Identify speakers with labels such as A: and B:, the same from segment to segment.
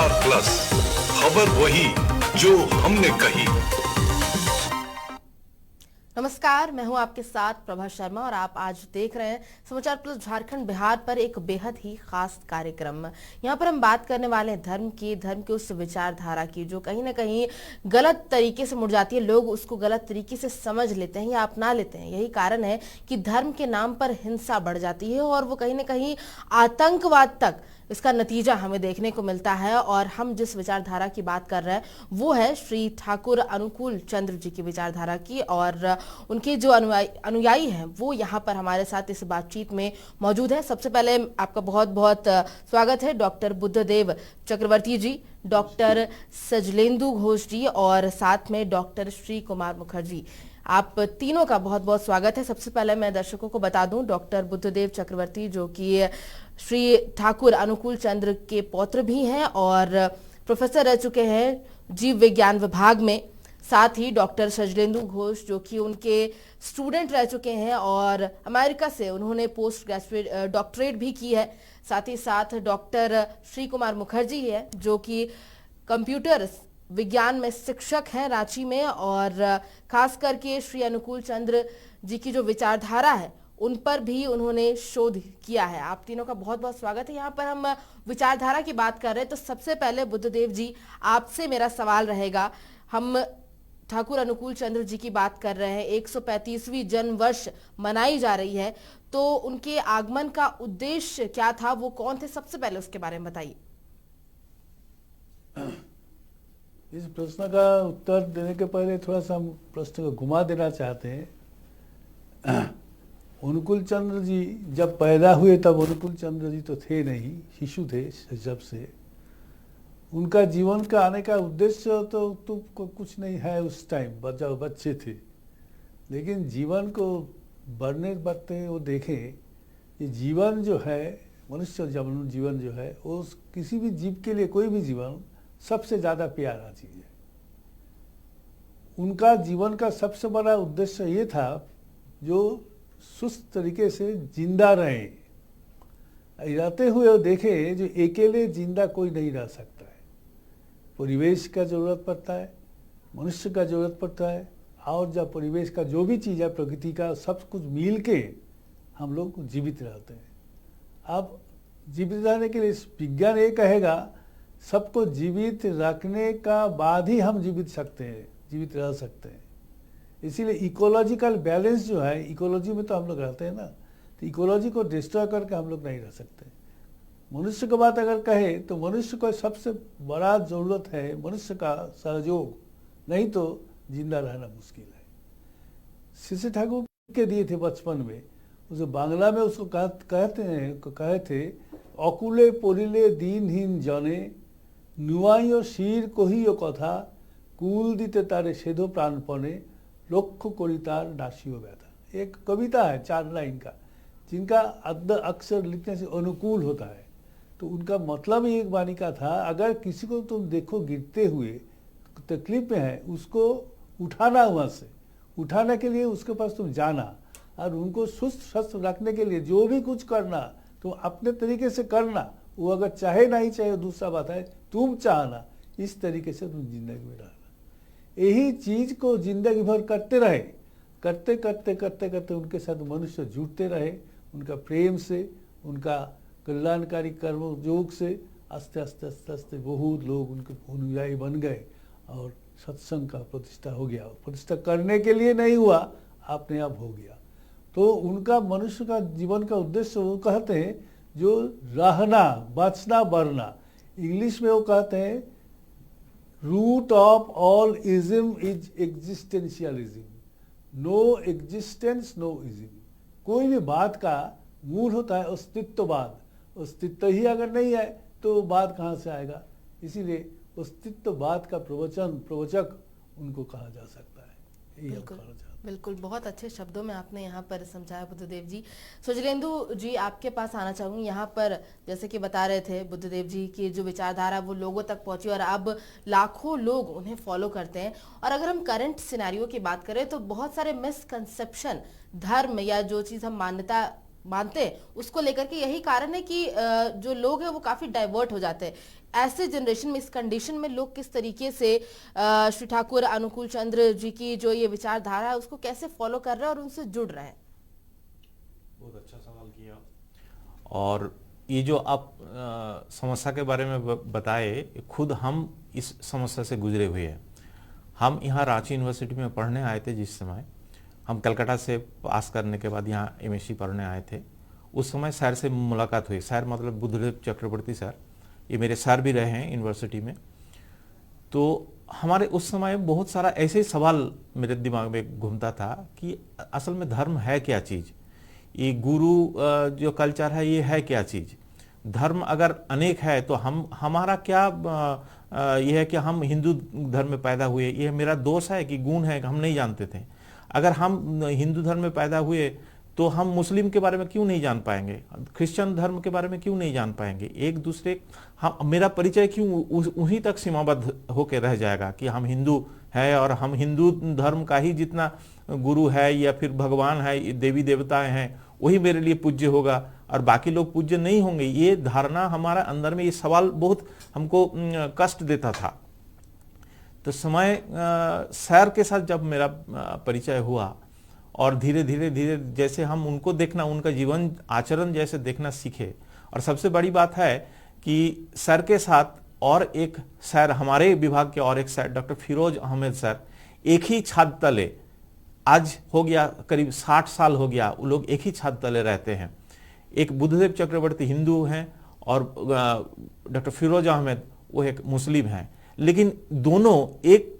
A: समाचार प्लस, खबर वही जो हमने कही।
B: नमस्कार, मैं हूं आपके साथ प्रभा शर्मा और आप आज देख रहे हैं समाचार प्लस झारखंड बिहार पर एक बेहद ही खास कार्यक्रम। यहां पर हम बात करने वाले हैं धर्म की उस विचारधारा की जो कहीं ना कहीं गलत तरीके से मुड़ जाती है। लोग उसको गलत तरीके से समझ लेते हैं या अपना लेते हैं। यही कारण है कि धर्म के नाम पर हिंसा बढ़ जाती है और वो कहीं ना कहीं आतंकवाद तक इसका नतीजा हमें देखने को मिलता है। और हम जिस विचारधारा की बात कर रहे हैं वो है श्री ठाकुर अनुकूल चंद्र जी की विचारधारा की, और उनके जो अनुयायी हैं वो यहाँ पर हमारे साथ इस बातचीत में मौजूद है। सबसे पहले आपका बहुत बहुत स्वागत है डॉक्टर बुद्धदेव चक्रवर्ती जी, डॉक्टर सजलेंदु घोष जी और साथ में डॉक्टर श्री कुमार मुखर्जी। आप तीनों का बहुत बहुत स्वागत है। सबसे पहले मैं दर्शकों को बता दूं, डॉक्टर बुद्धदेव चक्रवर्ती जो कि श्री ठाकुर अनुकूल चंद्र के पौत्र भी हैं और प्रोफेसर रह चुके हैं जीव विज्ञान विभाग में। साथ ही डॉक्टर सजलेंदु घोष जो कि उनके स्टूडेंट रह चुके हैं और अमेरिका से उन्होंने पोस्ट ग्रेजुएट डॉक्टरेट भी की है। साथ ही साथ डॉक्टर श्री कुमार मुखर्जी है जो कि कंप्यूटर विज्ञान में शिक्षक हैं रांची में, और खास करके श्री अनुकूल चंद्र जी की जो विचारधारा है उन पर भी उन्होंने शोध किया है। आप तीनों का बहुत बहुत स्वागत है। यहाँ पर हम विचारधारा की बात कर रहे हैं तो सबसे पहले बुद्धदेव जी आपसे मेरा सवाल रहेगा। हम ठाकुर अनुकूल चंद्र जी की बात कर रहे हैं, 135वीं जन्म वर्ष मनाई जा रही है, तो उनके आगमन का उद्देश्य क्या था, वो कौन थे, सबसे पहले उसके बारे में बताइए।
C: इस प्रश्न का उत्तर देने के पहले थोड़ा सा हम प्रश्न को घुमा देना चाहते हैं। अनुकूल चंद्र जी जब पैदा हुए तब अनुकूल चंद्र जी तो थे नहीं, शिशु थे जब से। उनका जीवन का आने का उद्देश्य तो कुछ नहीं है उस टाइम, जब बच्चे थे। लेकिन जीवन को बढ़ते वो देखें कि जीवन जो है, मनुष्य जीवन जो है वो किसी भी जीव के लिए, कोई भी जीवन सबसे ज़्यादा प्यारा चीज़ है। उनका जीवन का सबसे बड़ा उद्देश्य ये था जो सुस्त तरीके से जिंदा रहे, रहते हुए वो देखे जो अकेले जिंदा कोई नहीं रह सकता है। परिवेश का ज़रूरत पड़ता है, मनुष्य का ज़रूरत पड़ता है, और जब परिवेश का जो भी चीज़ है, प्रकृति का सब कुछ मिल के हम लोग जीवित रहते हैं। अब जीवित रहने के लिए विज्ञान ये कहेगा सबको जीवित रखने का बाद ही हम जीवित रह सकते हैं। इसीलिए इकोलॉजिकल बैलेंस जो है, इकोलॉजी में तो हम लोग रहते हैं ना, तो इकोलॉजी को डिस्ट्रॉय करके हम लोग नहीं रह सकते। मनुष्य की बात अगर कहे तो मनुष्य को सबसे बड़ा ज़रूरत है मनुष्य का सहयोग, नहीं तो जिंदा रहना मुश्किल है। श्री ठाकुर के दिए थे बचपन में, उसे बांग्ला में उसको कहे थे, अकुले परिले दीनहीन जने नुआइयो शीर कहियो कथा कुल दीते तारे सेधो प्राणपणे लक्ष्य करितार नासियो व्यथा। एक कविता है 4 लाइन का, जिनका अक्षर लिखने से अनुकूल होता है। तो उनका मतलब ही एक वाणी का था, अगर किसी को तुम देखो गिरते हुए तकलीफ में है, उसको उठाना, वहाँ से उठाने के लिए उसके पास तुम जाना और उनको सुस्त स्वस्थ रखने के लिए जो भी कुछ करना तुम अपने तरीके से करना। वो अगर चाहे नहीं चाहे दूसरा बात है, तुम चाहना, इस तरीके से तुम जिंदगी में रहना। यही चीज को जिंदगी भर करते रहे, करते करते करते करते उनके साथ मनुष्य जुड़ते रहे। उनका प्रेम से, उनका कल्याणकारी कर्म योग से आस्ते आस्ते आस्ते आस्ते बहुत लोग उनके अनुयायी बन गए और सत्संग का प्रतिष्ठा हो गया। प्रतिष्ठा करने के लिए नहीं हुआ, अपने आप हो गया। तो उनका मनुष्य का जीवन का उद्देश्य वो कहते हैं जो रहना, बचना, बढ़ना। इंग्लिश में वो कहते हैं root of all ism is existentialism, no existence no ism. कोई भी बात का मूल होता है अस्तित्ववाद। अस्तित्व ही अगर नहीं है तो बात कहाँ से आएगा। इसीलिए अस्तित्ववाद का प्रवचक उनको कहा जा सकता है।
B: बिल्कुल, बहुत अच्छे शब्दों में आपने यहाँ पर समझाया बुद्धदेव जी। सजलेंदु जी, आपके पास आना चाहूँगी। यहाँ पर जैसे कि बता रहे थे बुद्धदेव जी की जो विचारधारा वो लोगों तक पहुँची और अब लाखों लोग उन्हें फॉलो करते हैं। और अगर हम करंट सिनेरियो की बात करें तो बहुत सारे मिसकंसेप्शन धर्म या जो चीज़ हम मान्यता मानते हैं उसको लेकर के यही कारण है कि जो लोग हैं वो काफी डाइवर्ट हो जाते हैं। ऐसे जनरेशन में, इस कंडीशन में लोग किस तरीके से श्री ठाकुर अनुकूल चंद्र जी की जो ये विचारधारा है उसको कैसे फॉलो कर रहे हैं और उनसे जुड़ रहे हैं?
D: बहुत अच्छा सवाल किया। और ये जो आप समस्या के बारे में बताए, खुद हम इस समस्या से गुजरे हुए हैं। हम यहाँ रांची यूनिवर्सिटी में पढ़ने आए थे। जिस समय हम कलकत्ता से पास करने के बाद यहाँ एमएससी पढ़ने आए थे, उस समय सर से मुलाकात हुई। सर मतलब बुद्धदेव चक्रवर्ती सर, ये मेरे सर भी रहे हैं यूनिवर्सिटी में। तो हमारे उस समय बहुत सारा ऐसे सवाल मेरे दिमाग में घूमता था कि असल में धर्म है क्या चीज़, ये गुरु जो कल्चर है ये है क्या चीज़, धर्म अगर अनेक है तो हमारा क्या ये है कि हम हिंदू धर्म में पैदा हुए, ये मेरा दोष है कि गुण है, हम नहीं जानते थे। अगर हम हिंदू धर्म में पैदा हुए तो हम मुस्लिम के बारे में क्यों नहीं जान पाएंगे, क्रिश्चियन धर्म के बारे में क्यों नहीं जान पाएंगे। एक दूसरे मेरा परिचय क्यों उन्हीं तक सीमाबद्ध होकर रह जाएगा कि हम हिंदू है और हम हिंदू धर्म का ही जितना गुरु है या फिर भगवान है, देवी देवताएं हैं, वही मेरे लिए पूज्य होगा और बाकी लोग पूज्य नहीं होंगे। ये धारणा हमारा अंदर में, ये सवाल बहुत हमको कष्ट देता था। तो समय सर के साथ जब मेरा परिचय हुआ और धीरे धीरे जैसे हम उनको देखना, उनका जीवन आचरण जैसे देखना सीखे। और सबसे बड़ी बात है कि सर के साथ और एक सर, हमारे विभाग के और एक sir doctor Firoz Ahmed sir, एक ही छाद तले, आज हो गया करीब 60 साल हो गया, वो लोग एक ही छाद तले रहते हैं। एक बुद्धदेव चक्रवर्ती हिंदू हैं और डॉक्टर फिरोज अहमद वो एक मुस्लिम हैं, लेकिन दोनों एक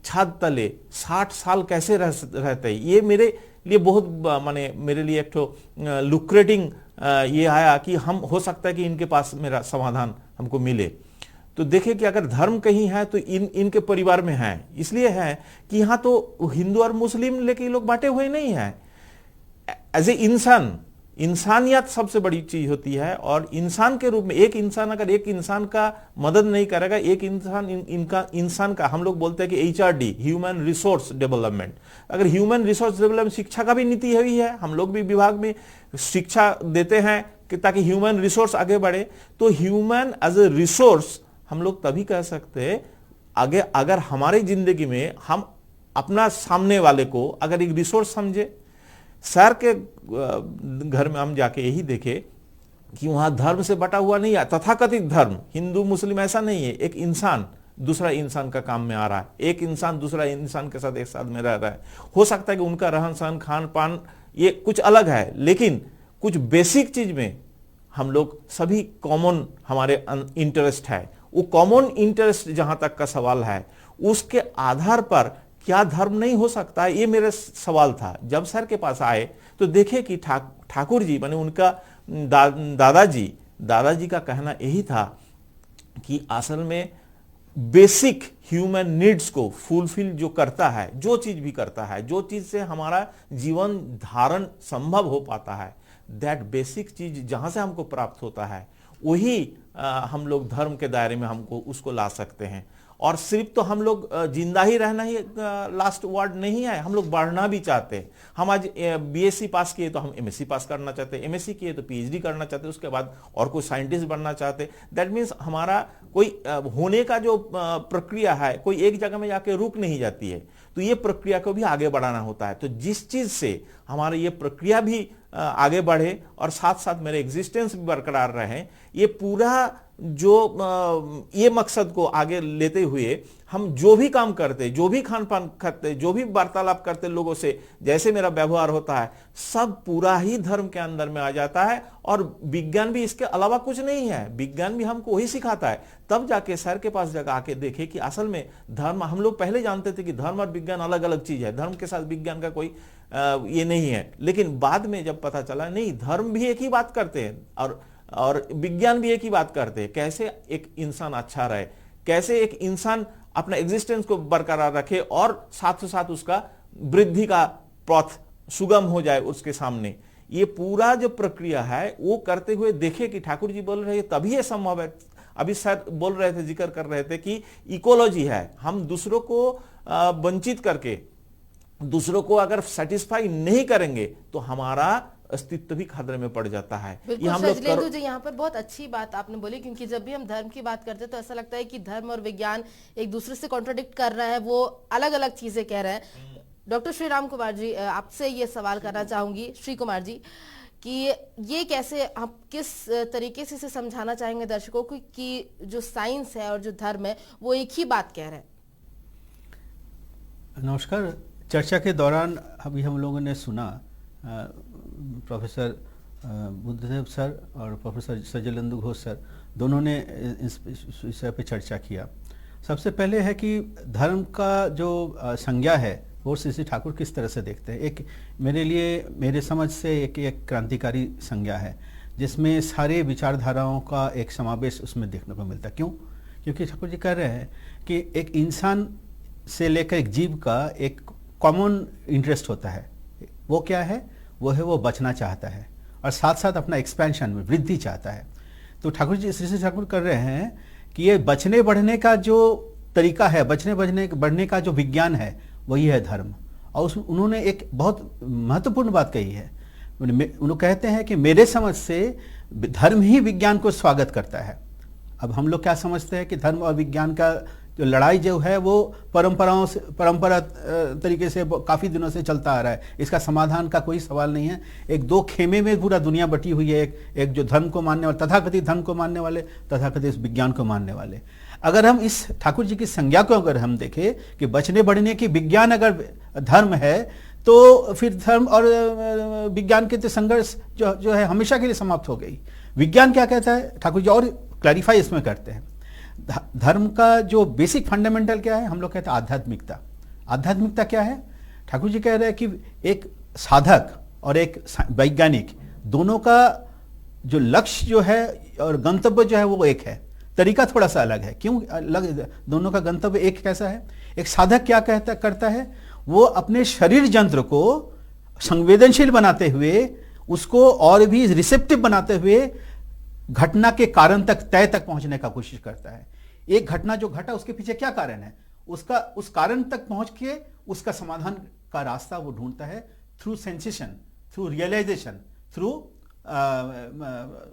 D: छाद तले 60 साल कैसे रहते हैं, ये मेरे लिए बहुत माने मेरे लिए एक तो लुक्रेटिंग ये आया कि हम हो सकता है कि इनके पास मेरा समाधान हमको मिले। तो देखे कि अगर धर्म कहीं है तो इनके परिवार में है, इसलिए है कि यहाँ तो हिंदू और मुस्लिम लेके लोग बांटे हुए नहीं है। एज ए इंसानियत सबसे बड़ी चीज होती है। और इंसान के रूप में एक इंसान अगर एक इंसान का मदद नहीं करेगा, एक इंसान का हम लोग बोलते हैं कि HRD, ह्यूमन रिसोर्स डेवलपमेंट, अगर ह्यूमन रिसोर्स डेवलपमेंट शिक्षा का भी नीति हुई है, हम लोग भी विभाग में शिक्षा देते हैं कि ताकि ह्यूमन रिसोर्स आगे बढ़े। तो ह्यूमन एज ए रिसोर्स हम लोग तभी कह सकते हैं आगे, अगर हमारी जिंदगी में हम अपना सामने वाले को अगर एक रिसोर्स समझे। सर के घर में हम जाके यही देखे कि वहां धर्म से बटा हुआ नहीं है, तथाकथित धर्म हिंदू मुस्लिम ऐसा नहीं है। एक इंसान दूसरा इंसान का काम में आ रहा है, एक इंसान दूसरा इंसान के साथ एक साथ में रह रहा है। हो सकता है कि उनका रहन सहन खान पान ये कुछ अलग है, लेकिन कुछ बेसिक चीज में हम लोग सभी कॉमन हमारे इंटरेस्ट है। वो कॉमन इंटरेस्ट जहां तक का सवाल है, उसके आधार पर क्या धर्म नहीं हो सकता है, ये मेरा सवाल था। जब सर के पास आए तो देखे कि ठाकुर जी माने उनका दादाजी का कहना यही था कि असल में बेसिक ह्यूमन नीड्स को फुलफिल जो करता है, जो चीज भी करता है, जो चीज से हमारा जीवन धारण संभव हो पाता है, दैट बेसिक चीज जहां से हमको प्राप्त होता है, वही हम लोग धर्म के दायरे में हमको उसको ला सकते हैं। और सिर्फ तो हम लोग जिंदा ही रहना ही लास्ट वर्ड नहीं है, हम लोग बढ़ना भी चाहते हैं। हम आज BSc पास किए तो हम MSc पास करना चाहते हैं, MSc किए तो PhD करना चाहते हैं, उसके बाद और कोई साइंटिस्ट बनना चाहते हैं। दैट मीन्स हमारा कोई होने का जो प्रक्रिया है कोई एक जगह में जाके रुक नहीं जाती है, तो ये प्रक्रिया को भी आगे बढ़ाना होता है। तो जिस चीज से हमारी ये प्रक्रिया भी आगे बढ़े और साथ साथ मेरे एग्जिस्टेंस भी बरकरार रहे, ये पूरा जो ये मकसद को आगे लेते हुए हम जो भी काम करते, जो भी खान पान खाते, जो भी वार्तालाप करते लोगों से, जैसे मेरा व्यवहार होता है, सब पूरा ही धर्म के अंदर में आ जाता है। और विज्ञान भी इसके अलावा कुछ नहीं है, विज्ञान भी हमको वही सिखाता है। तब जाके सर के पास जगह आके देखे कि असल में धर्म, हम लोग पहले जानते थे कि धर्म और विज्ञान अलग अलग चीज है, धर्म के साथ विज्ञान का कोई ये नहीं है। लेकिन बाद में जब पता चला नहीं, धर्म भी एक ही बात करते हैं और विज्ञान भी एक ही बात करते हैं, कैसे एक इंसान अच्छा रहे, कैसे एक इंसान अपना एग्जिस्टेंस को बरकरार रखे और साथ साथ उसका वृद्धि का पथ सुगम हो जाए उसके सामने। ये पूरा जो प्रक्रिया है वो करते हुए देखे कि ठाकुर जी बोल रहे हैं तभी ये संभव है। अभी सर बोल रहे थे, जिक्र कर रहे थे कि इकोलॉजी है, हम दूसरों को वंचित करके दूसरों को अगर सेटिस्फाई नहीं करेंगे तो हमारा अस्तित्व भी खतरे में पड़ जाता है। ये
B: बिल्कुल
D: हम लोग
B: सजलेंदु जी, यहाँ पर बहुत अच्छी बात आपने बोली, क्योंकि जब भी हम धर्म की बात करते हैं तो ऐसा लगता है कि धर्म और विज्ञान एक दूसरे से कॉन्ट्राडिक्ट कर रहे हैं, वो अलग अलग चीजें कह रहे हैं। डॉक्टर श्री राम कुमार जी, आपसे ये सवाल करना चाहूंगी, श्री कुमार जी, कि ये कैसे, आप किस तरीके से इसे समझाना चाहेंगे दर्शकों को कि जो साइंस है और जो धर्म है वो एक ही बात कह रहे हैं?
E: नमस्कार। चर्चा के दौरान अभी हम लोगों ने सुना प्रोफेसर बुद्धदेव सर और प्रोफेसर सजलेंदु घोष सर दोनों ने इस विषय पे चर्चा किया। सबसे पहले है कि धर्म का जो संज्ञा है वो श्री ठाकुर किस तरह से देखते हैं। एक मेरे लिए, मेरे समझ से एक क्रांतिकारी संज्ञा है जिसमें सारे विचारधाराओं का एक समावेश उसमें देखने को मिलता है। क्यों? क्योंकि ठाकुर जी कह रहे हैं कि एक इंसान से लेकर एक जीव का एक कॉमन इंटरेस्ट होता है। वो क्या है? वो है वो बचना चाहता है और साथ साथ अपना एक्सपेंशन में वृद्धि चाहता है। तो ठाकुर जी, श्री ठाकुर कर रहे हैं कि ये बचने बढ़ने का जो तरीका है, बचने बढ़ने का जो विज्ञान है, वही है धर्म। और उन्होंने एक बहुत महत्वपूर्ण बात कही है। उन्होंने कहते हैं कि मेरे समझ से धर्म ही विज्ञान को स्वागत करता है। अब हम लोग क्या समझते हैं कि धर्म और विज्ञान का जो लड़ाई जो है वो परंपरा तरीके से काफ़ी दिनों से चलता आ रहा है। इसका समाधान का कोई सवाल नहीं है। एक दो खेमे में पूरा दुनिया बटी हुई है, एक जो धर्म को मानने वाले, तथाकथित धर्म को मानने वाले, तथाकथित विज्ञान को मानने वाले। अगर हम इस ठाकुर जी की संज्ञा को अगर हम देखें कि बचने बढ़ने की विज्ञान अगर धर्म है, तो फिर धर्म और विज्ञान के संघर्ष जो है हमेशा के लिए समाप्त हो गई। विज्ञान क्या कहता है, ठाकुर जी और क्लैरिफाई इसमें करते हैं। धर्म का जो बेसिक फंडामेंटल क्या है, हम लोग कहते हैं आध्यात्मिकता। आध्यात्मिकता क्या है? ठाकुर जी कह रहे हैं कि एक साधक और एक वैज्ञानिक दोनों का जो लक्ष्य जो है और गंतव्य जो है वो एक है, तरीका थोड़ा सा अलग है। क्यों अलग? दोनों का गंतव्य एक कैसा है? एक साधक क्या करता है, वो अपने शरीर यंत्र को संवेदनशील बनाते हुए, उसको और भी रिसेप्टिव बनाते हुए घटना के कारण तक, तय तक पहुंचने का कोशिश करता है। एक घटना जो घटा उसके पीछे क्या कारण है, उस कारण तक पहुंच के उसका समाधान का रास्ता वो ढूंढता है through sensation, through realisation, through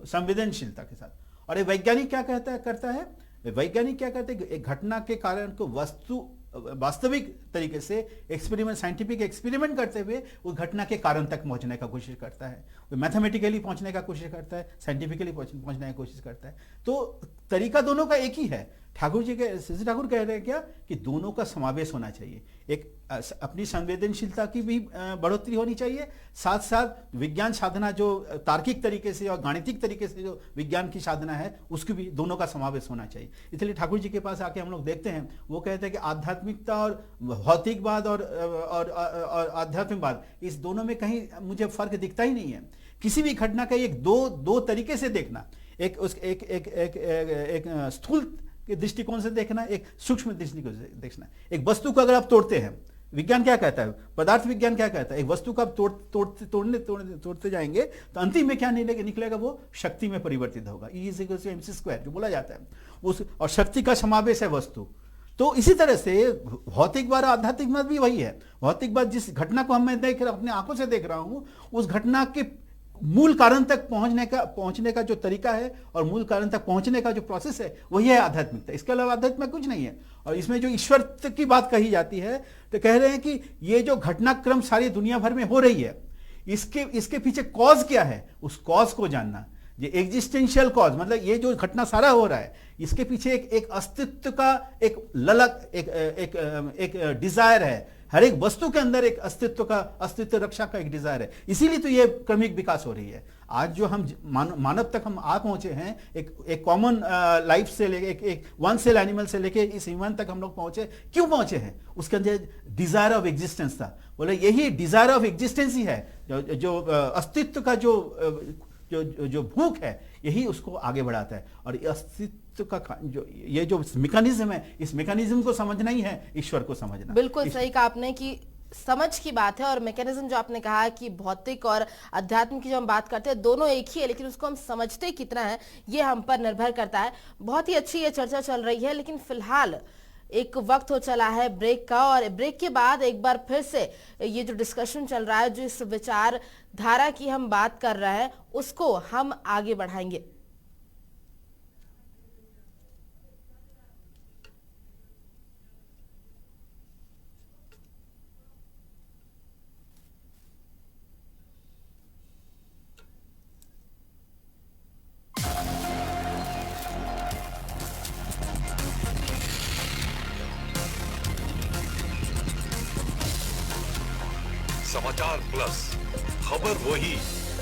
E: संवेदनशीलता के साथ। और एक वैज्ञानिक क्या करता है, वैज्ञानिक क्या कहते हैं, एक घटना के कारण को वास्तविक तरीके से एक्सपेरिमेंट, साइंटिफिक एक्सपेरिमेंट करते हुए उस घटना के कारण तक पहुंचने का कोशिश करता है। वो मैथमेटिकली पहुंचने का कोशिश करता है, साइंटिफिकली पहुंचने की कोशिश करता है। तो तरीका दोनों का एक ही है। ठाकुर जी के, श्री ठाकुर कह रहे हैं क्या कि दोनों का समावेश होना चाहिए। एक अपनी संवेदनशीलता की भी बढ़ोतरी होनी चाहिए, साथ साथ विज्ञान साधना जो तार्किक तरीके से और गाणितिक तरीके से जो विज्ञान की साधना है, उसकी भी दोनों का समावेश होना चाहिए। इसलिए ठाकुर जी के पास आके हम लोग देखते हैं, वो कहते हैं कि आध्यात्मिकता और भौतिकवाद और आध्यात्मिकवाद, इस दोनों में कहीं मुझे फर्क दिखता ही नहीं है। किसी भी घटना का एक दो तरीके से देखना, एक स्थूल के दृष्टिकोण से देखना, एक सूक्ष्म दृष्टिकोण से देखना। एक वस्तु को अगर आप तोड़ते हैं, विज्ञान क्या कहता है, पदार्थ विज्ञान क्या कहता है, एक वस्तु को आप तोड़ते जाएंगे तो अंतिम में क्या निकलेगा, वो शक्ति में परिवर्तित होगा। E=mc² जो बोला जाता है, उस और शक्ति का समावेश है वस्तु। तो इसी तरह से भौतिकवाद और आध्यात्मिकवाद भी वही है। भौतिकवाद जिस घटना को मैं अपने आंखों से देख रहा हूं, उस घटना के मूल कारण तक पहुंचने का जो तरीका है और मूल कारण तक पहुंचने का जो प्रोसेस है, वही है आध्यात्मिकता। इसके अलावा आध्यात्मिक कुछ नहीं है। और इसमें जो ईश्वर की बात कही जाती है, तो कह रहे हैं कि ये जो घटनाक्रम सारी दुनिया भर में हो रही है, इसके पीछे कॉज क्या है, उस कॉज को जानना। ये एग्जिस्टेंशियल कॉज, मतलब ये जो घटना सारा हो रहा है, इसके पीछे एक अस्तित्व का एक ललक, एक डिजायर है। हर एक वस्तु के अंदर एक अस्तित्व रक्षा का एक डिजायर है। इसीलिए तो ये क्रमिक विकास हो रही है। आज जो हम मानव तक हम आ पहुंचे हैं, एक कॉमन लाइफ से लेके, एक वन सेल एनिमल से लेके इस ह्यूमन तक हम लोग पहुंचे। क्यों पहुंचे हैं? उसके अंदर डिजायर ऑफ एग्जिस्टेंस था। बोले यही डिजायर ऑफ एग्जिस्टेंस ही है जो अस्तित्व का जो भूख है, यही उसको आगे बढ़ाता है। और अस्तित्व का जो मैकेनिज्म है, इस मैकेनिज्म को समझना ही है ईश्वर को समझना।
B: बिल्कुल सही कहा आपने कि समझ की बात है। और मैकेनिज्म जो आपने कहा कि भौतिक और अध्यात्म की जो हम बात करते हैं, दोनों एक ही है, लेकिन उसको हम समझते कितना है ये हम पर निर्भर करता है। बहुत ही अच्छी ये चर्चा चल रही है, लेकिन फिलहाल एक वक्त हो चला है ब्रेक का, और ब्रेक के बाद एक बार फिर से ये जो डिस्कशन चल रहा है, जो इस विचार धारा की हम बात कर रहे हैं, उसको हम आगे बढ़ाएंगे।
A: समाचार प्लस, खबर वही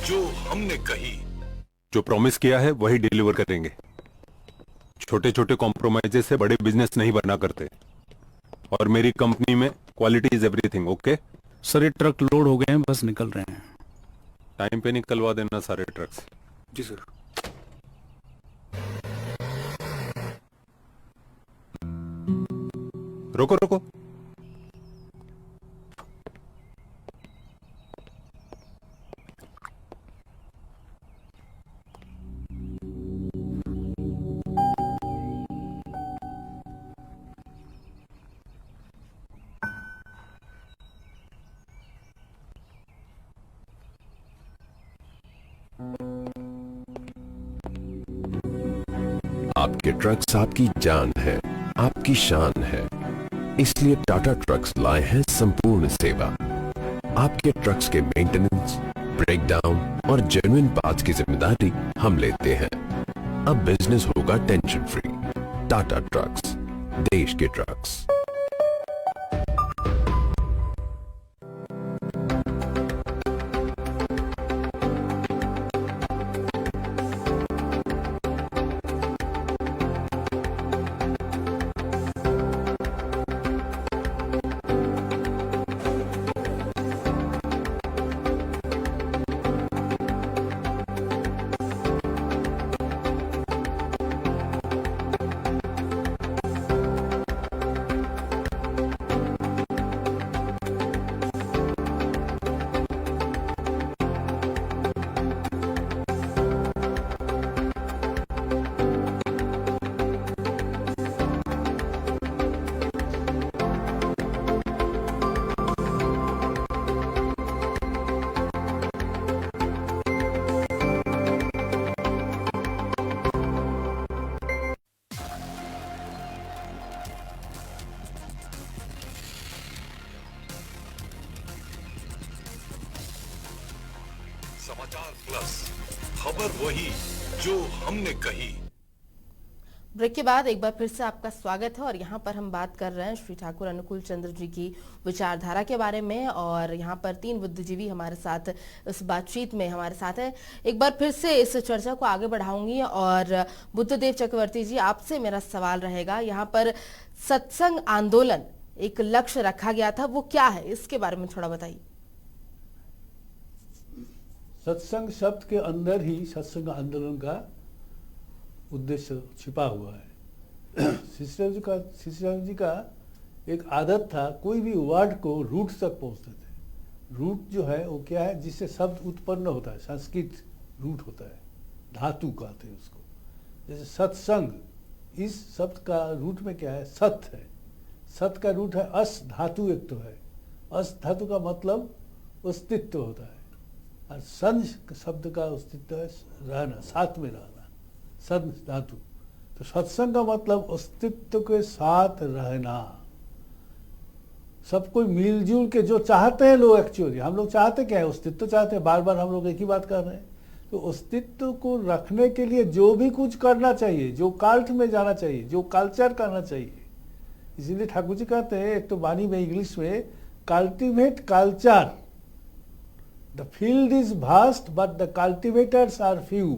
A: जो हमने कही।
F: जो प्रॉमिस किया है वही डिलीवर करेंगे। छोटे छोटे कॉम्प्रोमाइजेस से बड़े बिजनेस नहीं बना करते, और मेरी कंपनी में quality is everything. Okay
G: sir, ये ट्रक लोड हो गए हैं, बस निकल रहे हैं।
F: टाइम पे निकलवा देना सारे ट्रक्स।
G: जी सर।
F: रोको रोको,
H: आपके ट्रक्स आपकी जान है, आपकी शान है, इसलिए टाटा ट्रक्स लाए हैं संपूर्ण सेवा। आपके ट्रक्स के मेंटेनेंस, ब्रेकडाउन और जेन्युइन पार्ट्स की जिम्मेदारी हम लेते हैं। अब बिजनेस होगा टेंशन फ्री। टाटा ट्रक्स, देश के ट्रक्स।
A: समाचार प्लस, खबर वही जो हमने कही।
B: ब्रेक के बाद एक बार फिर से आपका स्वागत है, और यहाँ पर हम बात कर रहे हैं श्री ठाकुर अनुकूल चंद्र जी की विचारधारा के बारे में, और यहाँ पर 3 बुद्धिजीवी हमारे साथ इस बातचीत में हमारे साथ है। एक बार फिर से इस चर्चा को आगे बढ़ाऊंगी, और बुद्धदेव चक्रवर्ती जी, आपसे मेरा सवाल रहेगा, यहाँ पर सत्संग आंदोलन एक लक्ष्य रखा गया था, वो क्या है, इसके बारे में थोड़ा बताइए।
C: सत्संग शब्द के अंदर ही सत्संग आंदोलन का उद्देश्य छिपा हुआ है। शिष्य जी का एक आदत था, कोई भी वर्ड को रूट तक पहुंचते थे। रूट जो है वो क्या है, जिससे शब्द उत्पन्न होता है, संस्कृत रूट होता है, धातु कहते हैं उसको। जैसे सत्संग, इस शब्द का रूट में क्या है, सत है। सत का रूट है अस धातु, एक तो है अस धातु का मतलब अस्तित्व होता है, और संग शब्द का अस्तित्व है रहना, साथ में रहना, सद धातु। तो सत्संग का मतलब अस्तित्व के साथ रहना, सब कोई मिलजुल के, जो चाहते हैं लोग, एक्चुअली हम लोग चाहते क्या है, अस्तित्व चाहते हैं। बार बार हम लोग एक ही बात कर रहे हैं। तो अस्तित्व को रखने के लिए जो भी कुछ करना चाहिए, जो कल्ट में जाना चाहिए, जो कल्चर करना चाहिए, इसीलिए ठाकुर जी कहते हैं एक तो वाणी में इंग्लिश में, cultivate culture, the field is vast but the cultivators are few,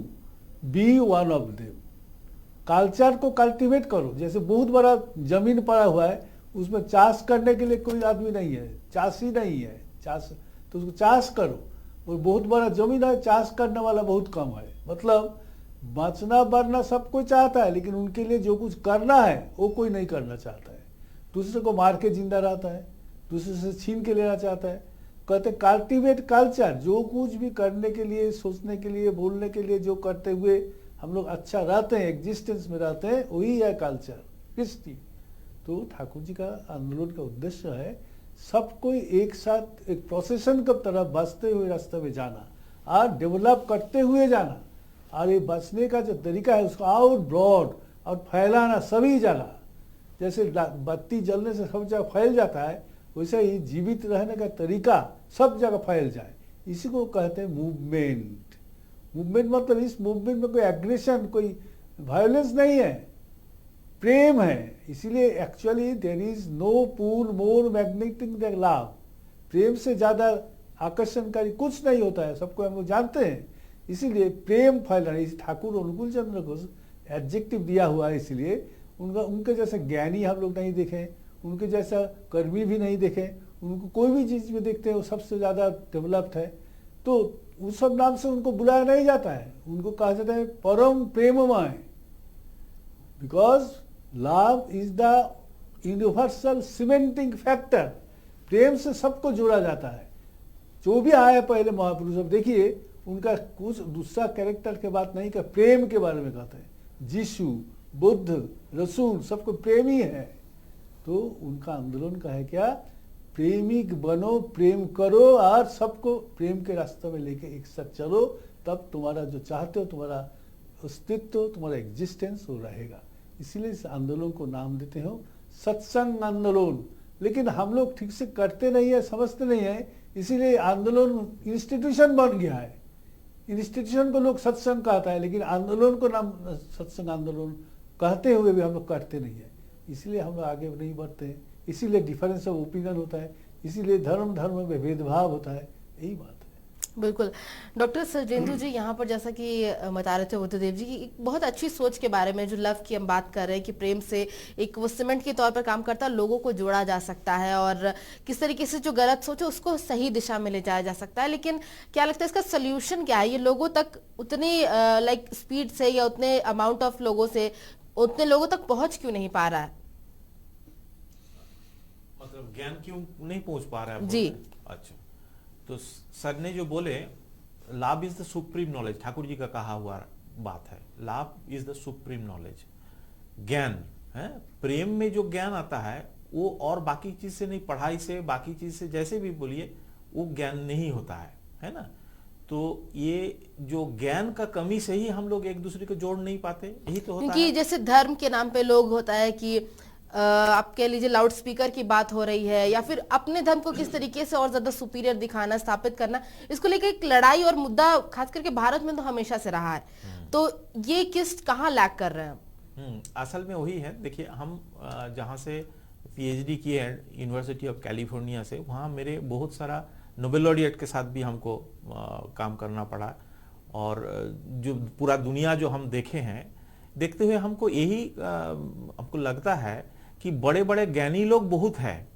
C: be one of them. Culture को कल्टिवेट करो। जैसे बहुत बड़ा जमीन पड़ा हुआ है, उसमें चाष करने के लिए कोई आदमी नहीं है, चाषी नहीं है, चाष तो उसको चाष करो। और बहुत बड़ा जमीन है, चाष करने वाला बहुत कम है। मतलब बचना बढ़ना सब कोई चाहता है, लेकिन उनके लिए जो कुछ करना है वो कोई नहीं करना चाहता है। दूसरे को मार के जिंदा रहता है, दूसरे से छीन के लेना चाहता है। कहते कल्टिवेट कल्चर, जो कुछ भी करने के लिए, सोचने के लिए, बोलने के लिए, जो करते हुए हम लोग अच्छा रहते हैं, एग्जिस्टेंस में रहते हैं, वही है कल्चर, कृष्टि। तो ठाकुर जी का आंदोलन का उद्देश्य है सबको एक साथ एक प्रोसेशन की तरह बचते हुए रास्ते में जाना और डेवलप करते हुए जाना, और ये बचने का जो तरीका है उसको और ब्रॉड और फैलाना सभी जगह। जैसे बत्ती जलने से सब जगह फैल जाता है, वैसे ही जीवित रहने का तरीका सब जगह फैल जाए, इसी को कहते हैं मूवमेंट। मूवमेंट मतलब इस मूवमेंट में कोई एग्रेशन, कोई वायलेंस नहीं है, प्रेम है। इसीलिए actually there is no pull more magnetic than love. प्रेम से ज्यादा आकर्षणकारी कुछ नहीं होता है, सबको हम लोग जानते हैं। इसीलिए प्रेम फैलाना, इस ठाकुर अनुकूल चंद्र को एडजेक्टिव दिया हुआ है। इसीलिए उनके जैसे ज्ञानी हम लोग नहीं देखे, उनके जैसा कर्मी भी नहीं देखे, उनको कोई भी चीज में देखते हैं वो सबसे ज्यादा डेवलप्ड है, तो उस सब नाम से उनको बुलाया नहीं जाता है। उनको कहा जाता है परम प्रेममय, because love is the universal cementing factor. प्रेम से सबको जोड़ा जाता है। जो भी आए पहले महापुरुष, अब देखिए उनका कुछ दूसरा कैरेक्टर के बात नहीं कर, प्रेम के बारे में कहते हैं। जीशु, बुद्ध, रसूल सबको प्रेम ही है। तो उनका आंदोलन का है क्या, प्रेमिक बनो, प्रेम करो और सबको प्रेम के रास्ते में लेके एक साथ चलो, तब तुम्हारा जो चाहते हो, तुम्हारा अस्तित्व, तुम्हारा एग्जिस्टेंस वो रहेगा। इसीलिए इस आंदोलन को नाम देते हो सत्संग आंदोलन। लेकिन हम लोग ठीक से करते नहीं है, समझते नहीं है, इसीलिए आंदोलन इंस्टीट्यूशन बन गया है। इंस्टीट्यूशन को लोग सत्संग कहता है, लेकिन आंदोलन को नाम सत्संग आंदोलन कहते हुए भी हम लोग करते नहीं है। इसलिए हम लोग आगे नहीं बढ़ते हैं, इसीलिए डिफरेंस ऑफ ओपिनियन होता है, इसीलिए धर्म धर्म में भेदभाव होता है, यही बात है।
B: बिल्कुल डॉक्टर सजेंदु जी, यहाँ पर जैसा कि बता रहे थे बुद्धदेव जी की एक बहुत अच्छी सोच के बारे में, जो लव की हम बात कर रहे हैं कि प्रेम से एक वो सीमेंट के तौर पर काम करता है, लोगों को जोड़ा जा सकता है और किस तरीके से जो गलत सोच है उसको सही दिशा में ले जाया जा सकता है। लेकिन क्या लगता है इसका सोल्यूशन क्या है? ये लोगों तक उतनी लाइक स्पीड से या उतने अमाउंट ऑफ लोगों से उतने लोगों तक पहुंच क्यों नहीं पा रहा है?
D: मतलब ज्ञान क्यों नहीं पहुंच पा रहा है
B: जी।
D: अच्छा, तो सर ने जो बोले love is the supreme knowledge, Thakur ji का कहा हुआ बात है, love is the supreme knowledge. ज्ञान है, प्रेम में जो ज्ञान आता है वो और बाकी चीज से नहीं, पढ़ाई से, बाकी चीज से, जैसे भी बोलिए, वो ज्ञान नहीं होता है ना। तो ये जो ज्ञान का कमी से ही हम लोग एक दूसरे को जोड़ नहीं पाते, यही तो होता है।
B: क्योंकि जैसे धर्म के नाम पे लोग होता है कि आप कह लीजिए लाउड स्पीकर की बात हो रही है, या फिर अपने धर्म को किस तरीके से और ज्यादा सुपीरियर दिखाना, स्थापित करना, इसको लेकर एक लड़ाई और मुद्दा खास करके भारत में तो हमेशा से रहा है। तो ये कहाँ लैक कर रहे हैं?
D: असल में वही है। देखिए, हम जहाँ से पीएचडी किए हैं यूनिवर्सिटी ऑफ कैलिफोर्निया से, वहाँ मेरे बहुत सारा नोबेल लॉरिएट के साथ भी हमको काम करना पड़ा, और जो पूरा दुनिया जो हम देखे हैं, देखते हुए हमको यही हमको लगता है कि बड़े बड़े ज्ञानी लोग बहुत हैं,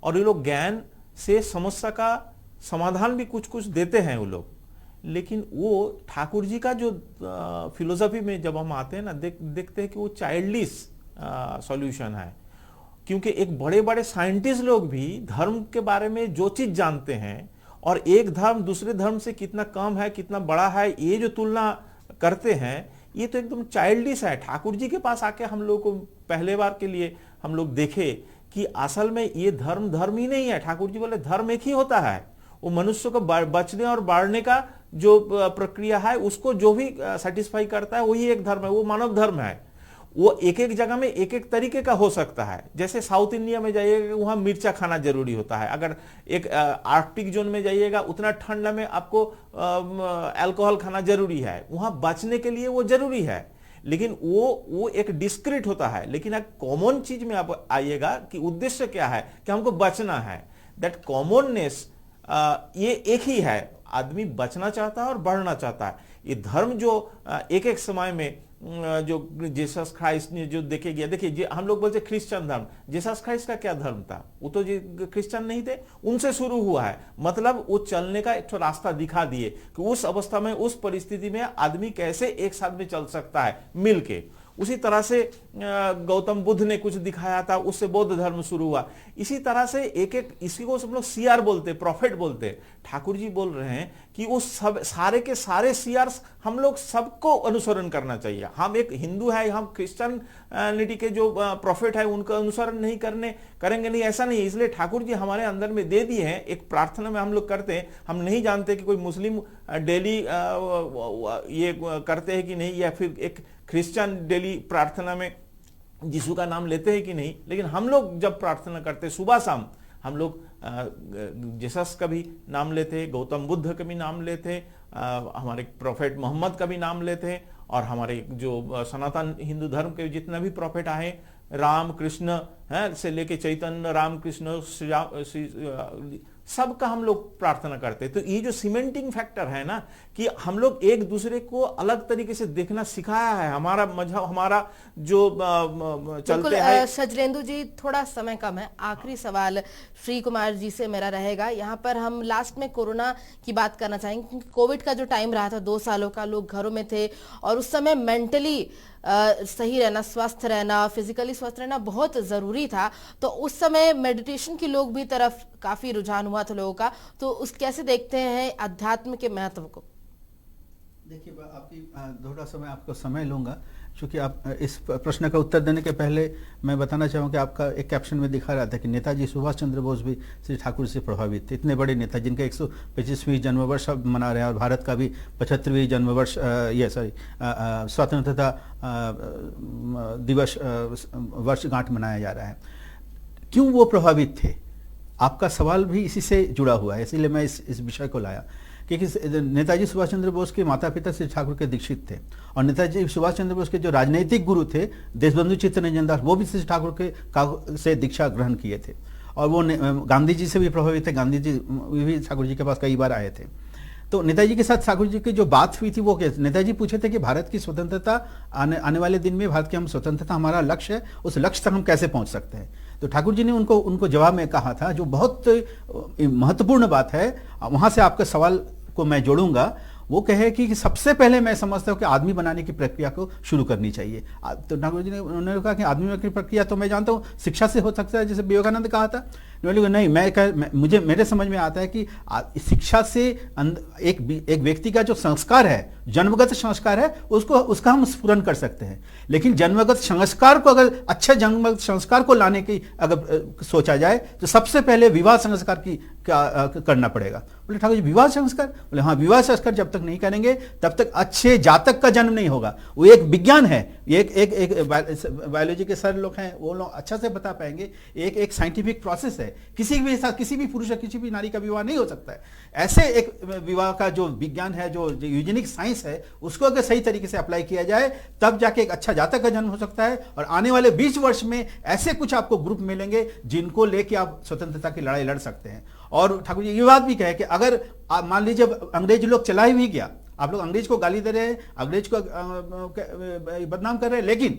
D: और ये लोग ज्ञान से समस्या का समाधान भी कुछ कुछ देते हैं वो लोग। लेकिन वो ठाकुर जी का जो फिलोसफी में जब हम आते हैं ना, देखते हैं कि वो चाइल्डिश सॉल्यूशन है। क्योंकि एक बड़े बड़े साइंटिस्ट लोग भी धर्म के बारे में जो चीज जानते हैं, और एक धर्म दूसरे धर्म से कितना कम है, कितना बड़ा है, ये जो तुलना करते हैं, ये तो एकदम चाइल्डिश है। ठाकुर जी के पास आके हम लोग को पहले बार के लिए हम लोग देखे कि असल में ये धर्म ही नहीं है। ठाकुर जी बोले धर्म एक ही होता है, वो मनुष्य को बचने और बढ़ने का जो प्रक्रिया है उसको जो भी सेटिस्फाई करता है वही एक धर्म है, वो मानव धर्म है। वो एक एक जगह में एक एक तरीके का हो सकता है। जैसे साउथ इंडिया में जाइएगा, वहां मिर्चा खाना जरूरी होता है। अगर एक आर्कटिक जोन में जाइएगा, उतना ठंड में आपको अल्कोहल खाना जरूरी है, वहां बचने के लिए वो जरूरी है। लेकिन वो एक डिस्क्रीट होता है। लेकिन एक कॉमन चीज में आप आइएगा कि उद्देश्य क्या है, कि हमको बचना है। दैट कॉमननेस ये एक ही है, आदमी बचना चाहता है और बढ़ना चाहता है। ये धर्म जो एक एक समय में जो जीसस क्राइस्ट ने जो देखे गया, देखिए हम लोग बोलते क्रिश्चियन धर्म, जीसस क्राइस्ट का क्या धर्म था? वो तो क्रिश्चियन नहीं थे, उनसे शुरू हुआ है। मतलब वो चलने का एक रास्ता दिखा दिए कि उस अवस्था में, उस परिस्थिति में आदमी कैसे एक साथ में चल सकता है मिलके। उसी तरह से गौतम बुद्ध ने कुछ दिखाया था, उससे बौद्ध धर्म शुरू हुआ। इसी तरह से एक एक, इसी को सब लोग सीआर बोलते, प्रॉफिट बोलते। ठाकुर जी बोल रहे हैं कि वो सब सारे के सारे सीआर्स हम लोग सबको अनुसरण करना चाहिए। हम एक हिंदू है, हम क्रिश्चियनिटी के जो प्रॉफिट है उनका अनुसरण नहीं करेंगे नहीं, ऐसा नहीं। इसलिए ठाकुर जी हमारे अंदर में दे दिए हैं। एक प्रार्थना में हम लोग करते हैं, हम नहीं जानते कि कोई मुस्लिम डेली ये करते हैं कि नहीं, या फिर एक क्रिश्चियन डेली प्रार्थना में यीशु का नाम लेते हैं कि नहीं। लेकिन हम लोग जब प्रार्थना करते हैं सुबह शाम, हम लोग जीसस का भी नाम लेते हैं, गौतम बुद्ध का भी नाम लेते हैं, हमारे प्रोफेट मोहम्मद का भी नाम लेते हैं, और हमारे जो सनातन हिंदू धर्म के जितना भी प्रोफेट आए, राम कृष्ण है से लेके चैतन्य, राम कृष्ण, सबका हम लोग प्रार्थना करते हैं। तो ये जो सीमेंटिंग फैक्टर है ना, कि हम लोग एक दूसरे को अलग तरीके से देखना सिखाया है, हमारा मजहब, हमारा जो चलते हैं।
B: सजलेंदु जी, थोड़ा समय कम है, आखिरी सवाल श्री कुमार जी से मेरा रहेगा। यहाँ पर हम लास्ट में कोरोना की बात करना चाहेंगे। कोविड का जो टाइम रहा था 2 सालों का, लोग घरों में थे और उस समय मेंटली सही रहना, स्वस्थ रहना, फिजिकली स्वस्थ रहना बहुत जरूरी था। तो उस समय मेडिटेशन की लोग भी तरफ काफी रुझान हुआ था लोगों का। तो उस कैसे देखते हैं अध्यात्म के महत्व को?
E: देखिए, आपकी थोड़ा सा मैं आपको समय लूंगा, क्योंकि आप इस प्रश्न का उत्तर देने के पहले मैं बताना चाहूँगा कि आपका एक कैप्शन में दिखा रहा था कि नेताजी सुभाष चंद्र बोस भी श्री ठाकुर से प्रभावित थे। इतने बड़े नेता जिनका 125वीं जन्मवर्ष अब मना रहे हैं, और भारत का भी 75वीं जन्मवर्ष स्वतंत्रता दिवस वर्षगांठ मनाया जा रहा है। क्यों वो प्रभावित थे? आपका सवाल भी इसी से जुड़ा हुआ है, इसीलिए मैं इस विषय को लाया। क्योंकि नेताजी सुभाष चंद्र बोस के माता पिता श्री ठाकुर के दीक्षित थे, और नेताजी सुभाष चंद्र बोस के जो राजनीतिक गुरु थे देशबंधु चित्तरंजन दास, वो भी श्री ठाकुर के से दीक्षा ग्रहण किए थे, और वो गांधी जी से भी प्रभावित थे। गांधी जी भी ठाकुर जी के पास कई बार आए थे। तो नेताजी के साथ ठाकुर जी की जो बात हुई थी वो क्या, नेताजी पूछे थे कि भारत की स्वतंत्रता आने वाले दिन में, भारत की हम स्वतंत्रता हमारा लक्ष्य है, उस लक्ष्य तक हम कैसे पहुंच सकते हैं। तो ठाकुर जी ने उनको जवाब में कहा था, जो बहुत महत्वपूर्ण बात है, वहां से आपके सवाल को मैं जोड़ूंगा। वो कहे कि सबसे पहले मैं समझता हूं कि आदमी बनाने की प्रक्रिया को शुरू करनी चाहिए। तो ठाकुर जी ने उन्होंने कहा कि आदमी बनाने की प्रक्रिया तो मैं जानता हूं शिक्षा से हो सकता है, जैसे विवेकानंद कहा था। नहीं, मुझे मेरे समझ में आता है कि शिक्षा से एक व्यक्ति का जो संस्कार है, जन्मगत संस्कार है, उसका हम स्फुरन कर सकते हैं। लेकिन जन्मगत संस्कार को, अगर अच्छे जन्मगत संस्कार को लाने की अगर सोचा जाए, तो सबसे पहले विवाह संस्कार की करना पड़ेगा। बोले ठाकुर जी विवाह संस्कार? बोले हाँ, विवाह संस्कार जब तक नहीं करेंगे तब तक अच्छे जातक का जन्म नहीं होगा। वो एक विज्ञान है, एक बायोलॉजी के सर लोग हैं, वो लोग अच्छा से बता पाएंगे। एक साइंटिफिक प्रोसेस है, किसी भी साथ किसी भी पुरुष या किसी भी नारी का विवाह नहीं हो सकता है। ऐसे एक विवाह का जो विज्ञान है, जो यूजेनिक साइंस है, उसको अगर सही तरीके से अप्लाई किया जाए तब जाके एक अच्छा जातक का जन्म हो सकता है। और आने वाले 20 वर्ष में ऐसे कुछ आपको ग्रुप मिलेंगे जिनको लेके आप स्वतंत्रता की लड़ाई लड़ सकते हैं। और ठाकुर जी ये बात भी कहे कि अगर मान लीजिए अंग्रेज लोग चला ही गया, आप लोग अंग्रेज को गाली दे रहे हैं, अंग्रेज को बदनाम कर रहे हैं, लेकिन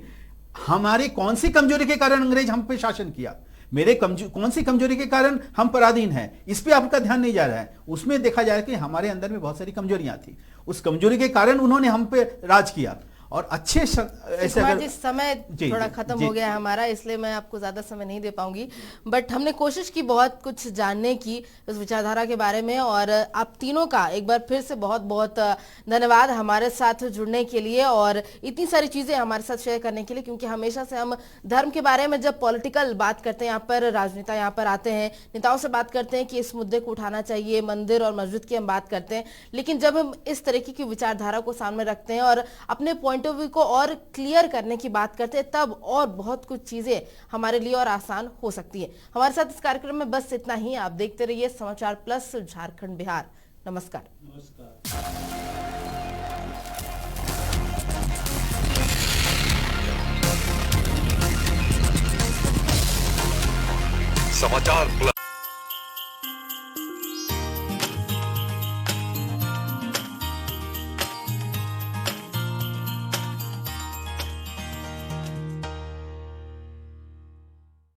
E: हमारी कौन सी कमजोरी के कारण अंग्रेज हम पे शासन किया, कौन सी कमजोरी के कारण हम पराधीन हैं, इस पे आपका ध्यान नहीं जा रहा है। उसमें देखा जाए कि हमारे अंदर में बहुत सारी कमजोरियां थी, उस कमजोरी के कारण उन्होंने हम पे राज किया। और अच्छे ऐसे अगर
B: समय थोड़ा खत्म हो गया हमारा, इसलिए मैं आपको ज्यादा समय नहीं दे पाऊंगी, बट हमने कोशिश की बहुत कुछ जानने की इस विचारधारा के बारे में। और आप तीनों का एक बार फिर से बहुत बहुत धन्यवाद हमारे साथ जुड़ने के लिए और इतनी सारी चीजें हमारे साथ शेयर करने के लिए। क्योंकि हमेशा से हम धर्म के बारे में जब पॉलिटिकल बात करते हैं, यहाँ पर राजनेता यहाँ पर आते हैं, नेताओं से बात करते हैं कि इस मुद्दे को उठाना चाहिए, मंदिर और मस्जिद की हम बात करते हैं, लेकिन जब हम इस तरीके की विचारधारा को सामने रखते हैं और अपने पॉइंट ऑफ व्यू को और क्लियर करने की बात करते हैं, तब और बहुत कुछ चीजें हमारे लिए और आसान हो सकती है। हमारे साथ इस कार्यक्रम में बस इतना ही। आप देखते रहिए समाचार प्लस झारखंड बिहार। नमस्कार।
A: समाचार प्लस।